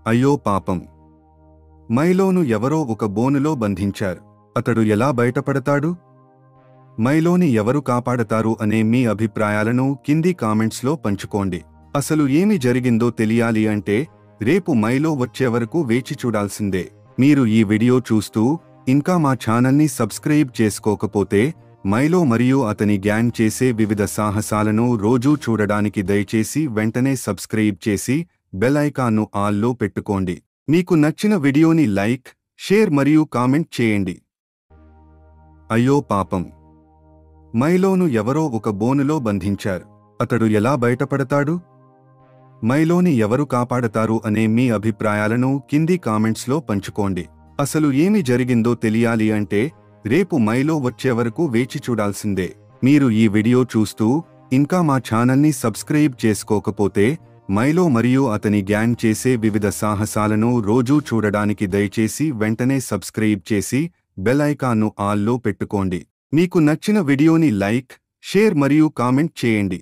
అయ్యో పాపం! మైలోను ఎవరో ఒక బోనులో బంధించారు. అతడు ఎలా బయటపడతాడు? మైలోని ఎవరు కాపాడతారు అనే మీ అభిప్రాయాలను కింది కామెంట్స్లో పంచుకోండి. అసలు ఏమి జరిగిందో తెలియాలి అంటే రేపు మైలో వచ్చే వరకు వేచి చూడాల్సిందే. మీరు ఈ వీడియో చూస్తూ ఇంకా మా ఛానల్ని సబ్స్క్రైబ్ చేసుకోకపోతే మైలో మరియు అతని గ్యాంగ్ చేసే వివిధ సాహసాలను రోజూ చూడడానికి దయచేసి వెంటనే సబ్స్క్రైబ్ చేసి బెల్ ఐకాన్ను ఆల్లో పెట్టుకోండి. మీకు నచ్చిన వీడియోని లైక్, షేర్ మరియు కామెంట్ చేయండి. అయ్యో పాపం! మైలోను ఎవరో ఒక బోనులో బంధించారు. అతడు ఎలా బయటపడతాడు? మైలోని ఎవరు కాపాడతారు అనే మీ అభిప్రాయాలను కింది కామెంట్స్లో పంచుకోండి. అసలు ఏమి జరిగిందో తెలియాలి అంటే రేపు మైలో వచ్చే వరకు వేచి చూడాల్సిందే. మీరు ఈ వీడియో చూస్తూ ఇంకా మా ఛానల్ని సబ్స్క్రైబ్ చేసుకోకపోతే మైలో మరియు అతని గ్యాంగ్ చేసే వివిధ సాహసాలను రోజూ చూడడానికి దయచేసి వెంటనే సబ్స్క్రైబ్ చేసి బెల్ ఐకాన్ను ఆల్లో పెట్టుకోండి. మీకు నచ్చిన వీడియోని లైక్, షేర్ మరియు కామెంట్ చేయండి.